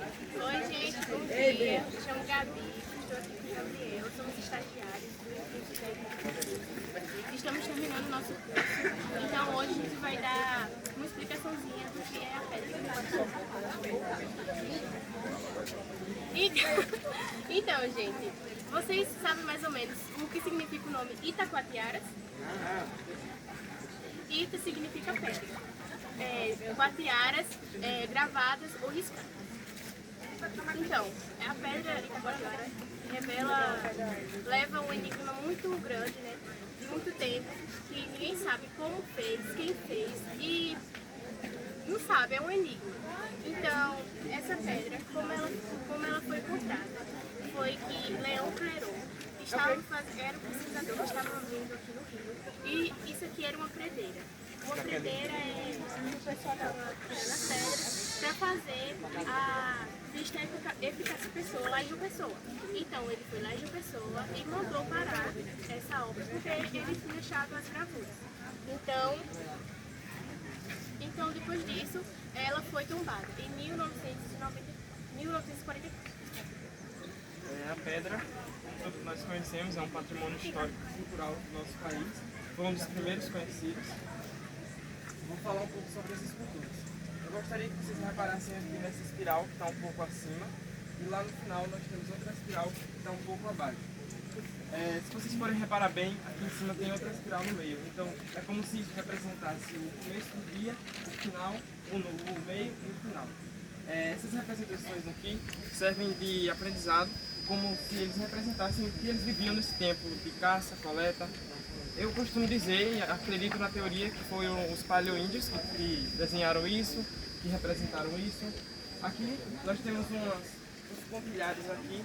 Oi, gente, bom dia. Me chamo Gabi, estou aqui com o Gabriel, somos estagiários do curso técnico. Estamos terminando o nosso curso, então hoje a gente vai dar uma explicaçãozinha do que é a pedra Então, gente, vocês sabem mais ou menos o que significa o nome Itacoatiaras? Ita significa pedra. Guatiaras, gravadas ou riscadas. Então, a pedra Itacoatiara leva um enigma muito grande, né? De muito tempo, que ninguém sabe como fez, quem fez e não sabe, é um enigma. Então, essa pedra, como ela foi encontrada, foi que Leão Clerot era um pesquisador que estava vindo aqui no Rio, e isso aqui era uma predeira. Uma predeira é o pessoal estava tirando a pedra para fazer a vista eficácia pessoa lá em João Pessoa. Então ele foi lá em João Pessoa e mandou parar essa obra porque ele tinha achado as gravuras. Então depois disso ela foi tombada em 1944. A pedra, todos nós conhecemos, é um patrimônio histórico e cultural do nosso país. Foi um dos primeiros conhecidos. Vou falar um pouco sobre as esculturas. Eu gostaria que vocês reparassem aqui nessa espiral que está um pouco acima, e lá no final nós temos outra espiral que está um pouco abaixo. Se vocês forem reparar bem, aqui em cima tem outra espiral no meio. Então é como se representasse o começo do dia, o final, o meio e o final. Essas representações aqui servem de aprendizado, como se eles representassem o que eles viviam nesse tempo de caça, coleta. Eu costumo dizer, e acredito na teoria, que foram os paleoíndios que desenharam isso, que representaram isso. Aqui nós temos uns pontilhares aqui,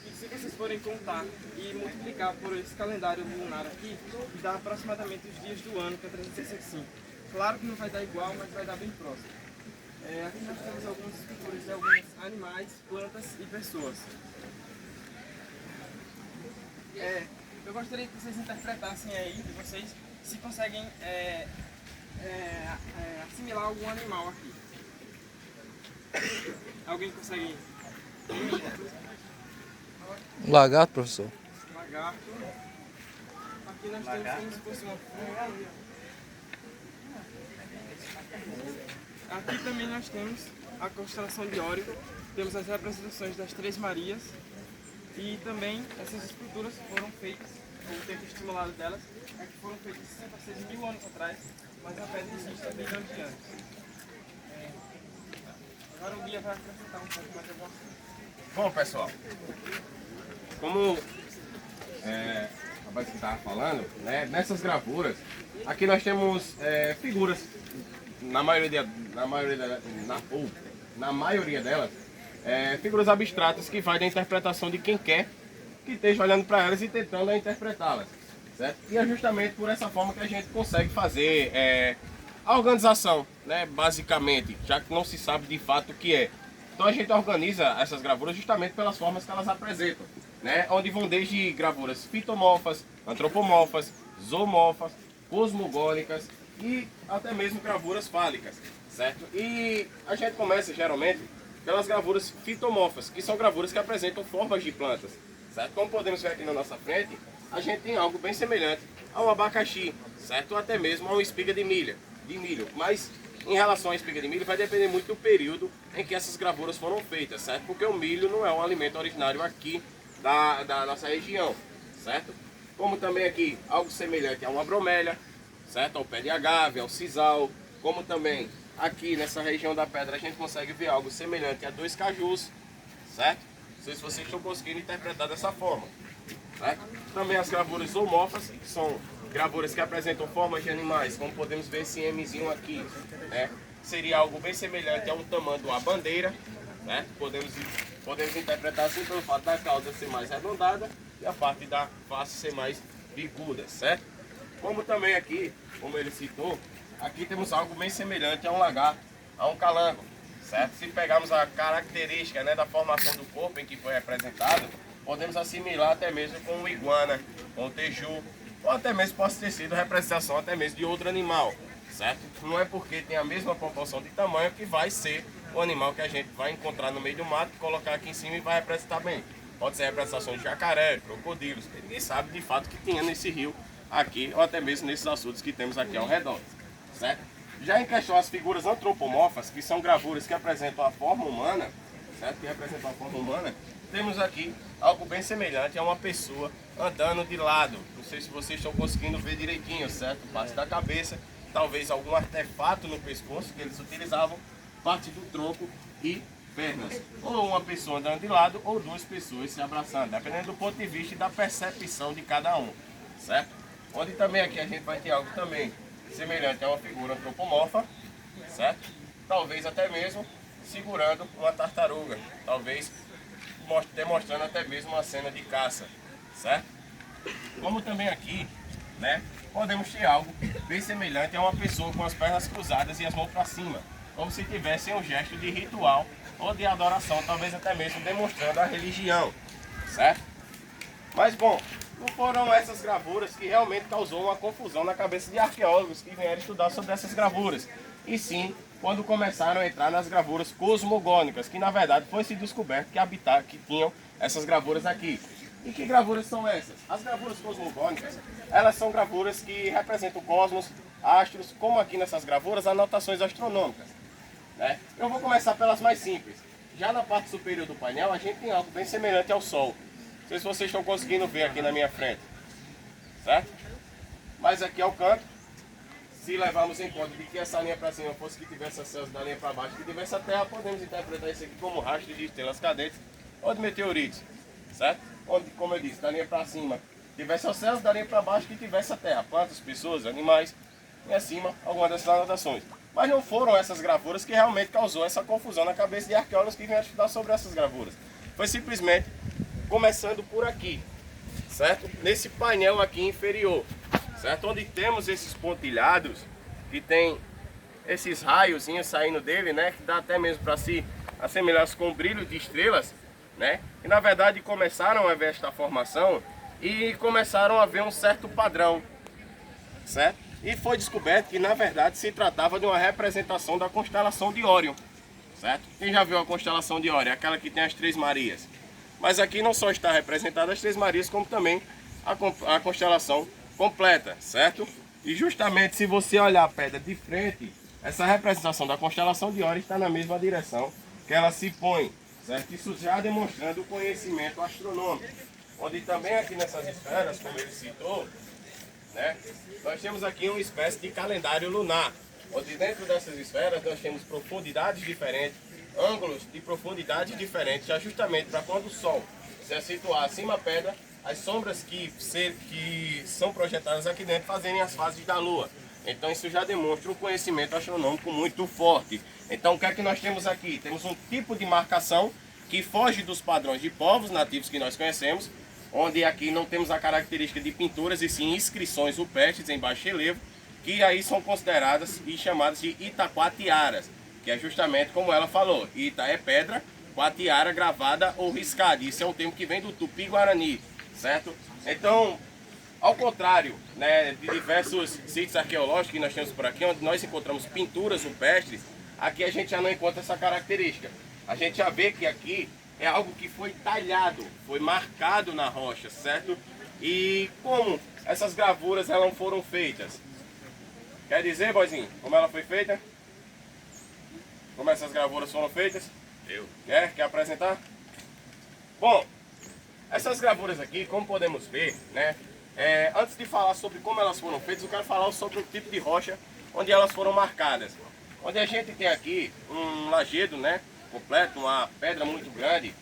que se vocês forem contar e multiplicar por esse calendário lunar aqui, dá aproximadamente os dias do ano, que é 365. Claro que não vai dar igual, mas vai dar bem próximo. Aqui nós temos algumas esculturas de alguns animais, plantas e pessoas. Eu gostaria que vocês interpretassem aí, de vocês, se conseguem assimilar algum animal aqui. Alguém consegue? Um lagarto, professor. Lagarto. Aqui nós temos como se fosse uma forma. Aqui também nós temos a constelação de Órion, temos as representações das Três Marias e também essas esculturas foram feitas, o tempo estimulado delas é que foram feitas 66 mil anos atrás, mas a pedra existe há milhões de anos. Agora o guia vai acrescentar um pouco mais alguma coisa. Bom, pessoal, como o rapaz que estava falando, né, nessas gravuras, aqui nós temos figuras, na maioria delas, figuras abstratas que vai da interpretação de quem quer que esteja olhando para elas e tentando interpretá-las, certo? E é justamente por essa forma que a gente consegue fazer a organização, né, basicamente, já que não se sabe de fato o que é. Então a gente organiza essas gravuras justamente pelas formas que elas apresentam, né? Onde vão desde gravuras fitomorfas, antropomorfas, zoomorfas, cosmogônicas e até mesmo gravuras fálicas, certo? E a gente começa geralmente pelas gravuras fitomorfas, que são gravuras que apresentam formas de plantas, certo? Como podemos ver aqui na nossa frente, a gente tem algo bem semelhante ao abacaxi, certo? Ou até mesmo a uma espiga de milho, mas em relação à espiga de milho, vai depender muito do período em que essas gravuras foram feitas, certo? Porque o milho não é um alimento originário aqui da nossa região, certo? Como também aqui, algo semelhante a uma bromélia, certo? Ao pé de agave, ao sisal. Como também aqui nessa região da pedra a gente consegue ver algo semelhante a dois cajus, certo? Não sei se vocês estão conseguindo interpretar dessa forma, certo? Também as gravuras zoomorfas, que são gravuras que apresentam formas de animais, como podemos ver esse Mzinho aqui, né? Seria algo bem semelhante ao tamanho de uma bandeira, né? Podemos interpretar assim pelo fato da cauda ser mais arredondada e a parte da face ser mais bicuda, certo? Como também aqui, como ele citou, aqui temos algo bem semelhante a um lagarto, a um calango, certo? Se pegarmos a característica, né, da formação do corpo em que foi representado, podemos assimilar até mesmo com o iguana, com o teju, ou até mesmo pode ter sido representação até mesmo de outro animal, certo? Não é porque tem a mesma proporção de tamanho que vai ser o animal que a gente vai encontrar no meio do mato, colocar aqui em cima e vai representar bem. Pode ser a representação de jacaré, crocodilos, ninguém sabe de fato que tinha nesse rio aqui, ou até mesmo nesses açudes que temos aqui ao redor, certo? Já em questão as figuras antropomorfas, que são gravuras que apresentam a forma humana, certo? Que representam a forma humana, temos aqui algo bem semelhante a uma pessoa andando de lado. Não sei se vocês estão conseguindo ver direitinho, certo? Parte da cabeça, talvez algum artefato no pescoço que eles utilizavam, parte do tronco e pernas. Ou uma pessoa andando de lado, ou duas pessoas se abraçando, dependendo do ponto de vista e da percepção de cada um, certo? Onde também aqui a gente vai ter algo também semelhante a uma figura antropomorfa, certo? Talvez até mesmo segurando uma tartaruga, talvez demonstrando até mesmo uma cena de caça, certo? Como também aqui, né, podemos ter algo bem semelhante a uma pessoa com as pernas cruzadas e as mãos para cima, como se tivesse um gesto de ritual ou de adoração, talvez até mesmo demonstrando a religião, certo? Mas bom, não foram essas gravuras que realmente causou uma confusão na cabeça de arqueólogos que vieram estudar sobre essas gravuras, e sim quando começaram a entrar nas gravuras cosmogônicas, que na verdade foi se descoberto que tinham essas gravuras aqui. E que gravuras são essas? As gravuras cosmogônicas, elas são gravuras que representam o cosmos, astros, como aqui nessas gravuras, anotações astronômicas, né? Eu vou começar pelas mais simples. Já na parte superior do painel, a gente tem algo bem semelhante ao Sol. Não sei se vocês estão conseguindo ver aqui na minha frente, certo? Mas aqui ao canto, se levarmos em conta de que essa linha para cima fosse que tivesse acesso da linha para baixo, que tivesse a Terra, podemos interpretar isso aqui como rastros de estrelas cadentes ou de meteoritos, certo? Onde, como eu disse, da linha para cima tivesse acesso, da linha para baixo que tivesse a Terra, plantas, pessoas, animais, e acima algumas dessas anotações. Mas não foram essas gravuras que realmente causou essa confusão na cabeça de arqueólogos que vieram estudar sobre essas gravuras. Foi simplesmente começando por aqui, certo? Nesse painel aqui inferior, certo? Onde temos esses pontilhados, que tem esses raiozinhos saindo dele, né? Que dá até mesmo para se assemelhar com o brilho de estrelas, né? E na verdade começaram a ver esta formação e começaram a ver um certo padrão, certo? E foi descoberto que na verdade se tratava de uma representação da constelação de Órion, certo? Quem já viu a constelação de Órion? Aquela que tem as Três Marias. Mas aqui não só está representada as Três Marias, como também a constelação completa, certo? E justamente se você olhar a pedra de frente, essa representação da constelação de Órion está na mesma direção que ela se põe, certo? Isso já demonstrando o conhecimento astronômico, onde também aqui nessas esferas, como ele citou, né, nós temos aqui uma espécie de calendário lunar, onde dentro dessas esferas nós temos profundidades diferentes, ângulos de profundidades diferentes, já justamente para quando o Sol se situar acima da pedra, as sombras que são projetadas aqui dentro fazerem as fases da Lua. Então isso já demonstra um conhecimento astronômico muito forte. Então o que é que nós temos aqui? Temos um tipo de marcação que foge dos padrões de povos nativos que nós conhecemos, onde aqui não temos a característica de pinturas e sim inscrições rupestres em baixo relevo, que aí são consideradas e chamadas de itaquatiaras, que é justamente como ela falou, Ita é pedra, quatiara gravada ou riscada. Isso é um termo que vem do Tupi-Guarani, certo? Então, ao contrário, né, de diversos sítios arqueológicos que nós temos por aqui, onde nós encontramos pinturas rupestres, aqui a gente já não encontra essa característica. A gente já vê que aqui é algo que foi talhado, foi marcado na rocha, certo? E como essas gravuras elas foram feitas? Quer dizer, boizinho, como ela foi feita? Como essas gravuras foram feitas? Quer apresentar? Bom, essas gravuras aqui, como podemos ver, né? Antes de falar sobre como elas foram feitas, eu quero falar sobre o tipo de rocha onde elas foram marcadas. Onde a gente tem aqui um lajedo, né, completo, uma pedra muito grande,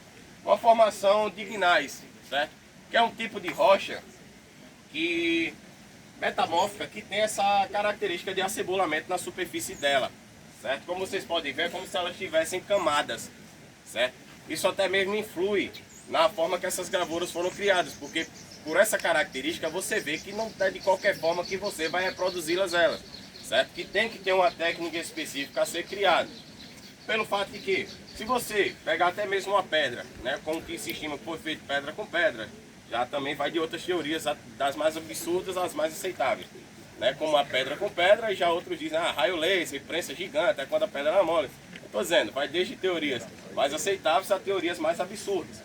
uma formação de gneiss, certo? Que é um tipo de rocha que metamórfica que tem essa característica de acebolamento na superfície dela, certo? Como vocês podem ver, é como se elas tivessem camadas, certo? Isso até mesmo influi na forma que essas gravuras foram criadas, porque por essa característica você vê que não é de qualquer forma que você vai reproduzi-las elas, certo? Que tem que ter uma técnica específica a ser criada. Pelo fato de que, se você pegar até mesmo uma pedra, né, como que se estima que foi feito pedra com pedra, já também vai de outras teorias, das mais absurdas às mais aceitáveis, né, como a pedra com pedra, e já outros dizem, raio laser, prensa gigante, é quando a pedra era mole. Estou dizendo, vai desde teorias mais aceitáveis a teorias mais absurdas.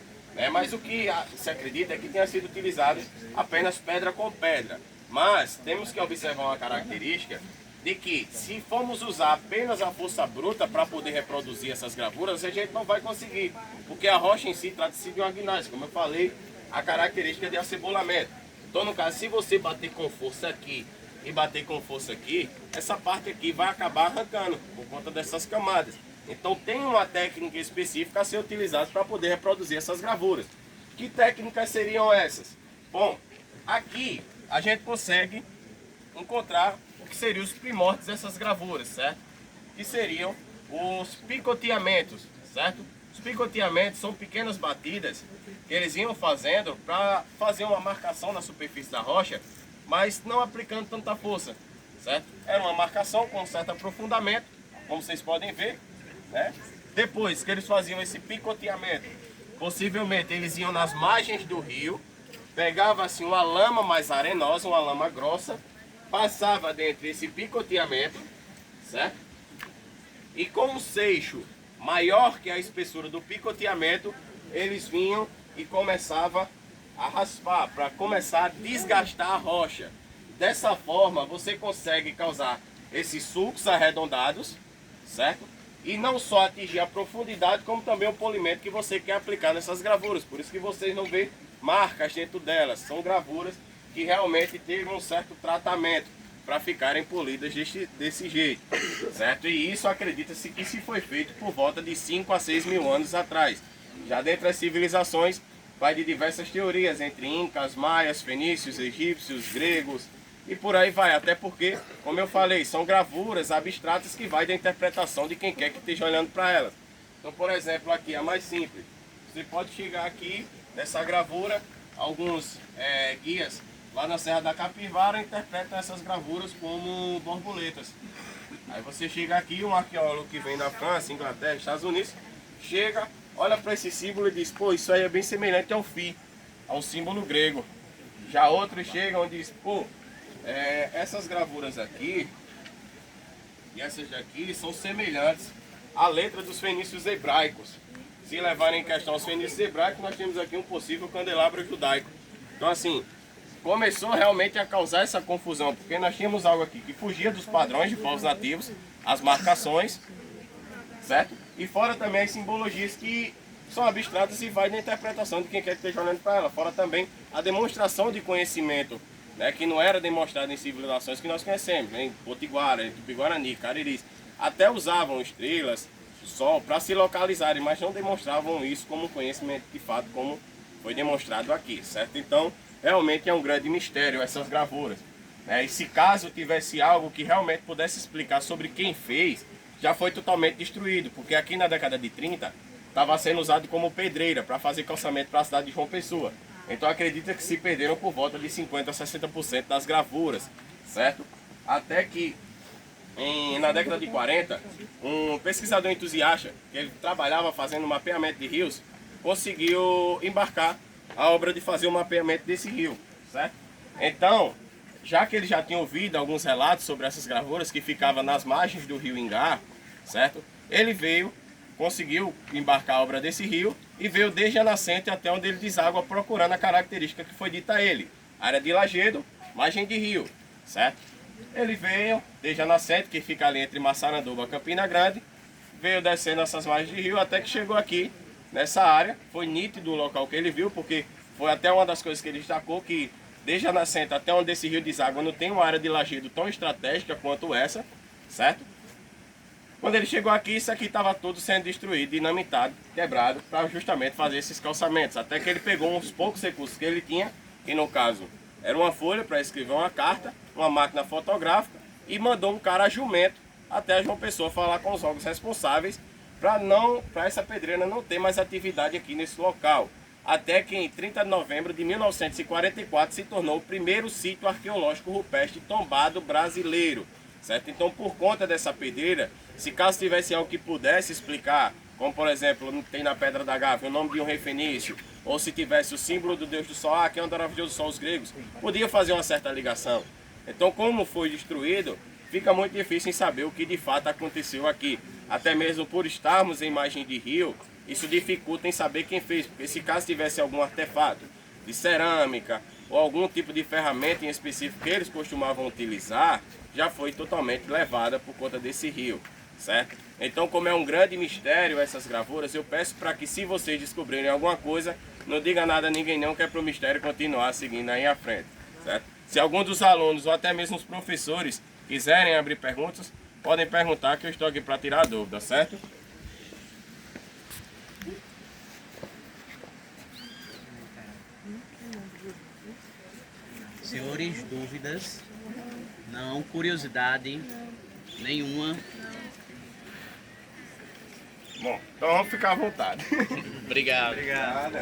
Mas o que se acredita é que tenha sido utilizado apenas pedra com pedra. Mas temos que observar uma característica de que, se formos usar apenas a força bruta para poder reproduzir essas gravuras, a gente não vai conseguir, porque a rocha em si trata-se de uma gnose, como eu falei, a característica de acebolamento. Então, no caso, se você bater com força aqui e bater com força aqui, essa parte aqui vai acabar arrancando por conta dessas camadas. Então, tem uma técnica específica a ser utilizada para poder reproduzir essas gravuras. Que técnicas seriam essas? Bom, aqui a gente consegue encontrar o que seriam os primórdios dessas gravuras, certo? Que seriam os picoteamentos, certo? Os picoteamentos são pequenas batidas que eles iam fazendo para fazer uma marcação na superfície da rocha, mas não aplicando tanta força, certo? Era uma marcação com um certo aprofundamento, como vocês podem ver, né? Depois que eles faziam esse picoteamento, possivelmente eles iam nas margens do rio, pegava assim uma lama mais arenosa, uma lama grossa, passava dentro desse picoteamento, certo? E com um seixo maior que a espessura do picoteamento, eles vinham e começavam a raspar, para começar a desgastar a rocha. Dessa forma, você consegue causar esses sulcos arredondados, certo? E não só atingir a profundidade, como também o polimento que você quer aplicar nessas gravuras. Por isso que vocês não vê marcas dentro delas. São gravuras que realmente teve um certo tratamento para ficarem polidas desse jeito, certo? E isso acredita-se que se foi feito por volta de 5 a 6 mil anos atrás. Já dentre as civilizações, vai de diversas teorias, entre incas, maias, fenícios, egípcios, gregos e por aí vai. Até porque, como eu falei, são gravuras abstratas que vai da interpretação de quem quer que esteja olhando para elas. Então, por exemplo, aqui a mais simples. Você pode chegar aqui nessa gravura, alguns guias lá na Serra da Capivara interpretam essas gravuras como borboletas. Aí você chega aqui, um arqueólogo que vem da França, Inglaterra, Estados Unidos, chega, olha para esse símbolo e diz, pô, isso aí é bem semelhante ao Φ, ao símbolo grego. Já outros chegam e dizem, pô, essas gravuras aqui e essas daqui são semelhantes à letra dos fenícios hebraicos. Se levarem em questão os fenícios hebraicos, nós temos aqui um possível candelabro judaico. Então assim, começou realmente a causar essa confusão, porque nós tínhamos algo aqui que fugia dos padrões de povos nativos, as marcações, certo? E fora também as simbologias que são abstratas e vai na interpretação de quem quer que esteja olhando para ela. Fora também a demonstração de conhecimento, né, que não era demonstrado em civilizações que nós conhecemos, né, em Potiguara, em Tupi-Guarani, Cariris. Até usavam estrelas, sol, para se localizarem, mas não demonstravam isso como conhecimento de fato, como foi demonstrado aqui, certo? Então, realmente é um grande mistério essas gravuras. E se caso tivesse algo que realmente pudesse explicar sobre quem fez, já foi totalmente destruído, porque aqui na década de 30 estava sendo usado como pedreira para fazer calçamento para a cidade de João Pessoa. Então acredita que se perderam por volta de 50% a 60% das gravuras, certo? Até que na década de 40, um pesquisador entusiasta, que ele trabalhava fazendo mapeamento de rios, conseguiu embarcar a obra de fazer o mapeamento desse rio, certo? Então, já que ele já tinha ouvido alguns relatos sobre essas gravuras que ficavam nas margens do rio Ingá, certo? Ele conseguiu embarcar a obra desse rio e veio desde a nascente até onde ele deságua, procurando a característica que foi dita a ele. Área de lajedo, margem de rio, certo? Ele veio desde a nascente, que fica ali entre Massaranduba e Campina Grande, veio descendo essas margens de rio até que chegou aqui, nessa área. Foi nítido o local que ele viu, porque foi até uma das coisas que ele destacou, que desde a nascente até onde esse rio deságua não tem uma área de lajedo tão estratégica quanto essa, certo? Quando ele chegou aqui, isso aqui estava tudo sendo destruído, dinamitado, quebrado, para justamente fazer esses calçamentos. Até que ele pegou uns poucos recursos que ele tinha, que no caso era uma folha para escrever uma carta, uma máquina fotográfica, e mandou um cara a jumento até João Pessoa falar com os órgãos responsáveis para essa pedreira não ter mais atividade aqui nesse local. Até que em 30 de novembro de 1944 se tornou o primeiro sítio arqueológico rupestre tombado brasileiro, certo? Então, por conta dessa pedreira, se caso tivesse algo que pudesse explicar, como por exemplo, tem na Pedra da Gávea o nome de um rei fenício, ou se tivesse o símbolo do deus do sol, quem adorava o deus do sol, os gregos, podia fazer uma certa ligação. Então, como foi destruído, fica muito difícil em saber o que de fato aconteceu aqui. até mesmo por estarmos em margem de rio, isso dificulta em saber quem fez, porque se caso tivesse algum artefato de cerâmica ou algum tipo de ferramenta em específico que eles costumavam utilizar, já foi totalmente levada por conta desse rio, certo? Então, como é um grande mistério essas gravuras, eu peço para que, se vocês descobrirem alguma coisa, não diga nada a ninguém não, que é para o mistério continuar seguindo aí à frente, certo? Se algum dos alunos ou até mesmo os professores quiserem abrir perguntas, podem perguntar, que eu estou aqui para tirar dúvidas, certo? Senhores, dúvidas? Não. Curiosidade? Nenhuma. Bom, então vamos ficar à vontade. Obrigado. Obrigado.